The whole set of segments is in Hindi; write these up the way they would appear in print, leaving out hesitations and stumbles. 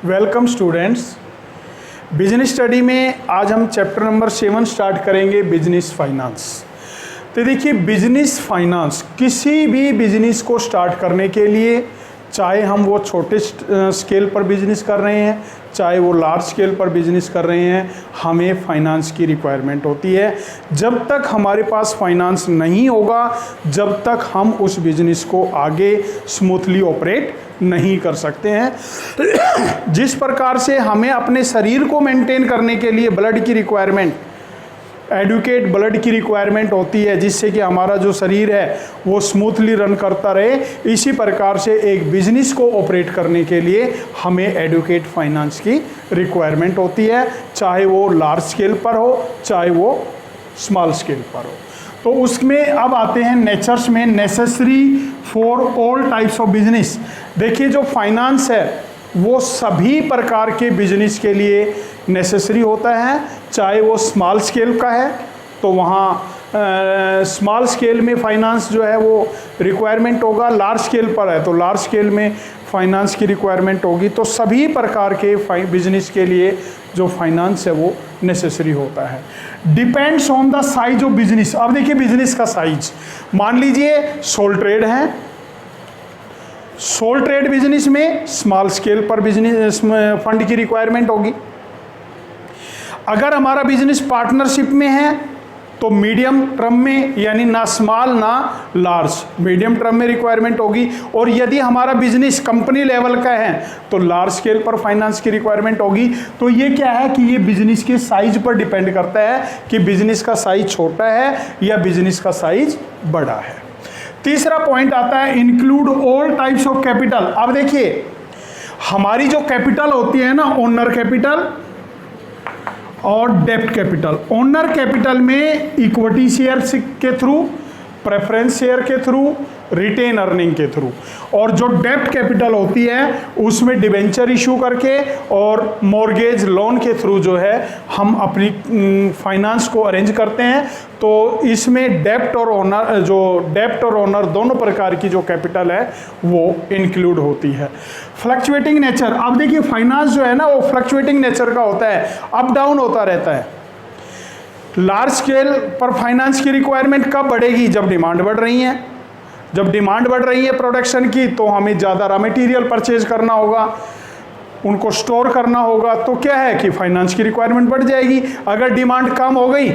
Welcome students. बिजनेस स्टडी में आज हम चैप्टर नंबर 7 स्टार्ट करेंगे, बिजनेस फाइनेंस। तो देखिए, बिजनेस फाइनेंस किसी भी बिजनेस को स्टार्ट करने के लिए, चाहे हम वो छोटे स्केल पर बिजनेस कर रहे हैं, चाहे वो लार्ज स्केल पर बिजनेस कर रहे हैं, हमें फाइनेंस की रिक्वायरमेंट होती है। जब तक हमारे पास फाइनेंस नहीं होगा, जब तक हम उस बिजनेस को आगे स्मूथली ऑपरेट नहीं कर सकते हैं। जिस प्रकार से हमें अपने शरीर को मेंटेन करने के लिए ब्लड की रिक्वायरमेंट, एडुकेट ब्लड की रिक्वायरमेंट होती है, जिससे कि हमारा जो शरीर है वो स्मूथली रन करता रहे, इसी प्रकार से एक बिजनेस को ऑपरेट करने के लिए हमें एडुकेट फाइनेंस की रिक्वायरमेंट होती है, चाहे वो लार्ज स्केल पर हो, चाहे वो स्मॉल स्केल पर हो। तो उसमें अब आते हैं नेचर्स में, necessary for all types of business. देखिए, जो फाइनेंस है वो सभी प्रकार के बिजनेस के लिए नेसेसरी होता है, चाहे वो स्मॉल स्केल का है तो वहाँ स्मॉल स्केल में फाइनेंस जो है वो रिक्वायरमेंट होगा, लार्ज स्केल पर है तो लार्ज स्केल में फाइनेंस की रिक्वायरमेंट होगी। तो सभी प्रकार के बिजनेस के लिए जो फाइनेंस है वो नेसेसरी होता है। Depends on the size of business. अब देखिए, बिजनेस का साइज, मान लीजिए सोल ट्रेड है, सोल ट्रेड बिजनेस में स्मॉल स्केल पर बिजनेस फंड की रिक्वायरमेंट होगी। अगर हमारा बिजनेस पार्टनरशिप में है तो मीडियम टर्म में, यानी ना स्मॉल ना लार्ज, मीडियम टर्म में रिक्वायरमेंट होगी। और यदि हमारा बिजनेस कंपनी लेवल का है तो लार्ज स्केल पर फाइनेंस की रिक्वायरमेंट होगी। तो ये क्या है कि ये बिजनेस के साइज पर डिपेंड करता है कि बिजनेस का साइज छोटा है या बिजनेस का साइज बड़ा है। तीसरा पॉइंट आता है, include all types of capital. अब देखिए, हमारी जो कैपिटल होती है ना, ओनर कैपिटल और डेब्ट कैपिटल। ओनर कैपिटल में इक्विटी शेयर के थ्रू, प्रेफरेंस शेयर के थ्रू, रिटेन अर्निंग के थ्रू, और जो डेब्ट कैपिटल होती है उसमें डिबेंचर इशू करके और मॉर्गेज लोन के थ्रू जो है हम अपनी फाइनेंस को अरेंज करते हैं। तो इसमें डेब्ट और ओनर दोनों प्रकार की जो कैपिटल है वो इंक्लूड होती है। Fluctuating nature. अब देखिए, फाइनेंस जो है ना वो फ्लक्चुएटिंग नेचर का होता है, अप डाउन होता रहता है। लार्ज स्केल पर फाइनेंस की रिक्वायरमेंट कब बढ़ेगी? जब डिमांड बढ़ रही है। जब डिमांड बढ़ रही है प्रोडक्शन की तो हमें ज़्यादा रॉ मटेरियल परचेज करना होगा, उनको स्टोर करना होगा, तो क्या है कि फाइनेंस की रिक्वायरमेंट बढ़ जाएगी। अगर डिमांड कम हो गई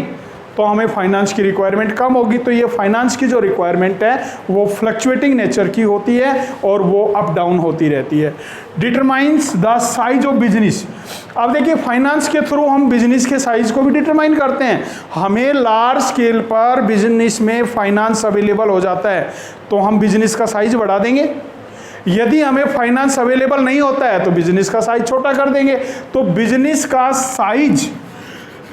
तो हमें फाइनेंस की रिक्वायरमेंट कम होगी। तो ये फाइनेंस की जो रिक्वायरमेंट है वो फ्लक्चुएटिंग नेचर की होती है और वो अप डाउन होती रहती है। Determines the size of business. अब देखिए, फाइनेंस के थ्रू हम बिजनेस के साइज को भी डिटरमाइन करते हैं। हमें लार्ज स्केल पर बिजनेस में फाइनेंस अवेलेबल हो जाता है तो हम बिजनेस का साइज बढ़ा देंगे। यदि हमें फाइनेंस अवेलेबल नहीं होता है तो बिजनेस का साइज छोटा कर देंगे। तो बिजनेस का साइज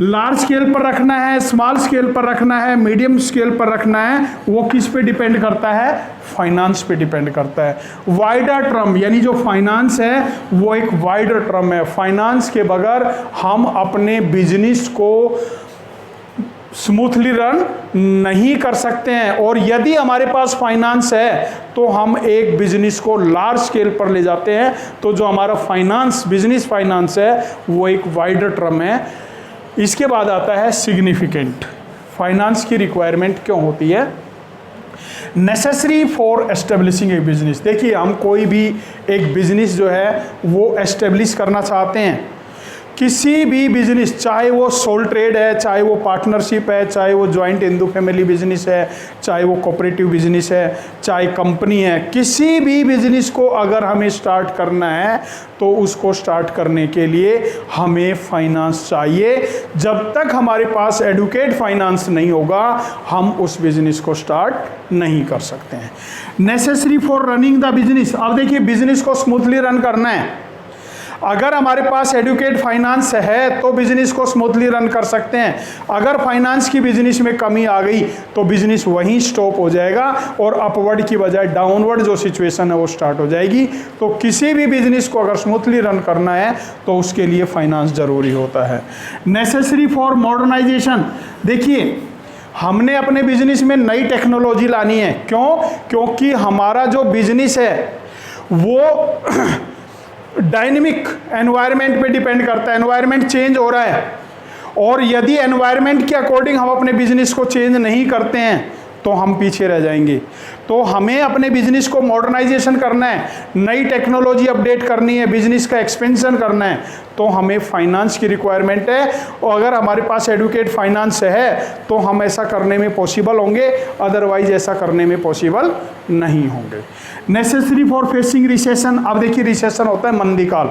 लार्ज स्केल पर रखना है, स्मॉल स्केल पर रखना है, मीडियम स्केल पर रखना है, वो किस पे डिपेंड करता है? फाइनेंस पे डिपेंड करता है। वाइडर टर्म, यानी जो फाइनेंस है वो एक वाइडर टर्म है। फाइनेंस के बगैर हम अपने बिजनेस को स्मूथली रन नहीं कर सकते हैं। और यदि हमारे पास फाइनेंस है तो हम एक बिजनेस को लार्ज स्केल पर ले जाते हैं। तो जो हमारा फाइनेंस, बिजनेस फाइनेंस है वो एक वाइडर टर्म है। इसके बाद आता है सिग्निफिकेंट। फाइनेंस की रिक्वायरमेंट क्यों होती है? Necessary for establishing A business. देखिए, हम कोई भी एक बिजनेस जो है वो एस्टेब्लिश करना चाहते हैं। किसी भी बिजनेस, चाहे वो सोल ट्रेड है, चाहे वो पार्टनरशिप है, चाहे वो जॉइंट हिंदू फैमिली बिजनेस है, चाहे वो कोऑपरेटिव बिजनेस है, चाहे कंपनी है, किसी भी बिजनेस को अगर हमें स्टार्ट करना है तो उसको स्टार्ट करने के लिए हमें फाइनेंस चाहिए। जब तक हमारे पास एडुकेट फाइनेंस नहीं होगा हम उस बिजनेस को स्टार्ट नहीं कर सकते हैं। Necessary for running the business. अब देखिए, बिजनेस को स्मूथली रन करना है। अगर हमारे पास एडुकेट फाइनेंस है तो बिजनेस को स्मूथली रन कर सकते हैं। अगर फाइनेंस की बिजनेस में कमी आ गई तो बिजनेस वहीं स्टॉप हो जाएगा और अपवर्ड की बजाय डाउनवर्ड जो सिचुएशन है वो स्टार्ट हो जाएगी। तो किसी भी बिजनेस को अगर स्मूथली रन करना है तो उसके लिए फाइनेंस जरूरी होता है। Necessary for modernization. देखिए, हमने अपने बिजनेस में नई टेक्नोलॉजी लानी है। क्यों? क्योंकि हमारा जो बिजनेस है वो डायनेमिक एनवायरनमेंट पे डिपेंड करता है, एनवायरनमेंट चेंज हो रहा है, और यदि एनवायरनमेंट के अकॉर्डिंग हम अपने बिजनेस को चेंज नहीं करते हैं तो हम पीछे रह जाएंगे। तो हमें अपने बिजनेस को मॉडर्नाइजेशन करना है, नई टेक्नोलॉजी अपडेट करनी है, बिजनेस का एक्सपेंशन करना है, तो हमें फाइनेंस की रिक्वायरमेंट है। और अगर हमारे पास एडुकेट फाइनेंस है तो हम ऐसा करने में पॉसिबल होंगे, अदरवाइज ऐसा करने में पॉसिबल नहीं होंगे। Necessary for facing recession. अब देखिए रिसेशन होता है मंदी काल।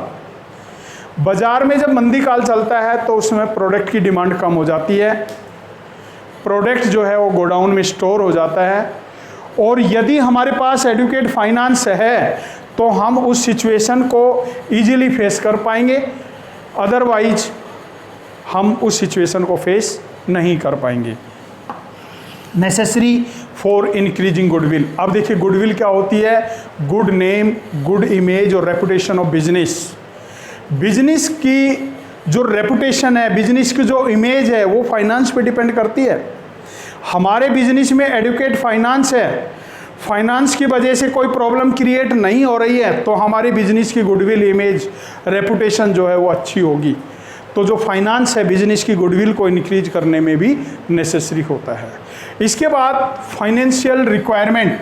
बाजार में जब मंदी काल चलता है तो उसमें प्रोडक्ट की डिमांड कम हो जाती है, प्रोडक्ट जो है वो गोडाउन में स्टोर हो जाता है, और यदि हमारे पास एडुकेट फाइनेंस है तो हम उस सिचुएशन को इजीली फेस कर पाएंगे, अदरवाइज हम उस सिचुएशन को फेस नहीं कर पाएंगे। Necessary for increasing goodwill. अब देखिए गुडविल क्या होती है? गुड नेम, गुड इमेज और रेपुटेशन ऑफ बिजनेस। बिजनेस की जो रेपुटेशन है, बिजनेस की जो इमेज है, वो फाइनेंस पे डिपेंड करती है। हमारे बिजनेस में एडुकेट फाइनेंस है, फाइनेंस की वजह से कोई प्रॉब्लम क्रिएट नहीं हो रही है, तो हमारी बिजनेस की गुडविल, इमेज, रेपुटेशन जो है वो अच्छी होगी। तो जो फाइनेंस है बिजनेस की गुडविल को इंक्रीज करने में भी नेसेसरी होता है। इसके बाद फाइनेंशियल रिक्वायरमेंट।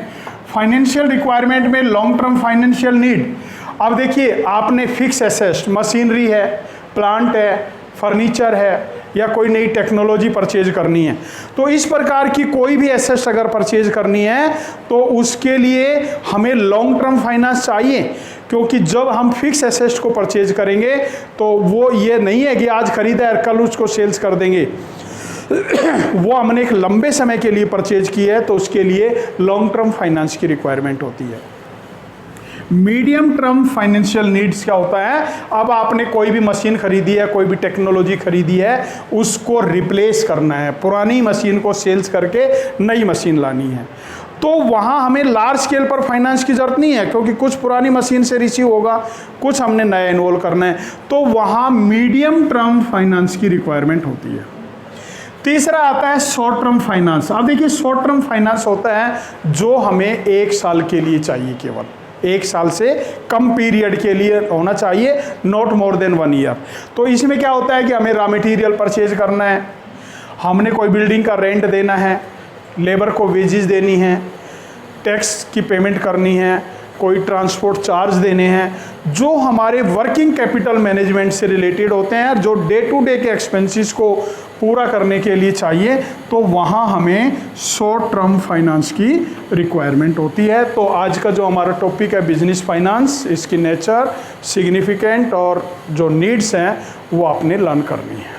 फाइनेंशियल रिक्वायरमेंट में लॉन्ग टर्म फाइनेंशियल नीड। अब देखिए आपने फिक्स एसेट, मशीनरी है, प्लांट है, फर्नीचर है, या कोई नई टेक्नोलॉजी परचेज करनी है, तो इस प्रकार की कोई भी एसेट अगर परचेज करनी है तो उसके लिए हमें लॉन्ग टर्म फाइनेंस चाहिए, क्योंकि जब हम फिक्स एसेट को परचेज करेंगे तो वो ये नहीं है कि आज खरीदा है कल उसको सेल्स कर देंगे। वो हमने एक लंबे समय के लिए परचेज की है, तो उसके लिए लॉन्ग टर्म फाइनेंस की रिक्वायरमेंट होती है। मीडियम टर्म फाइनेंशियल नीड्स क्या होता है? अब आपने कोई भी मशीन खरीदी है, कोई भी टेक्नोलॉजी खरीदी है, उसको रिप्लेस करना है, पुरानी मशीन को सेल्स करके नई मशीन लानी है, तो वहाँ हमें लार्ज स्केल पर फाइनेंस की जरूरत नहीं है, क्योंकि कुछ पुरानी मशीन से रिसीव होगा, कुछ हमने नया इन्वॉल्व करना है, तो वहाँ मीडियम टर्म फाइनेंस की रिक्वायरमेंट होती है। तीसरा आता है शॉर्ट टर्म फाइनेंस। अब देखिए शॉर्ट टर्म फाइनेंस होता है जो हमें 1 साल के लिए चाहिए, केवल 1 साल से कम पीरियड के लिए होना चाहिए, नॉट मोर देन 1 ईयर। तो इसमें क्या होता है कि हमें रॉ मटेरियल परचेज करना है, हमने कोई बिल्डिंग का रेंट देना है, लेबर को वेजेस देनी है, टैक्स की पेमेंट करनी है, कोई ट्रांसपोर्ट चार्ज देने हैं, जो हमारे वर्किंग कैपिटल मैनेजमेंट से रिलेटेड होते हैं, जो डे टू डे के एक्सपेंसेस को पूरा करने के लिए चाहिए, तो वहाँ हमें शॉर्ट टर्म फाइनेंस की रिक्वायरमेंट होती है। तो आज का जो हमारा टॉपिक है बिजनेस फाइनेंस, इसकी नेचर, सिग्निफिकेंट और जो नीड्स हैं वो आपने लर्न करनी है।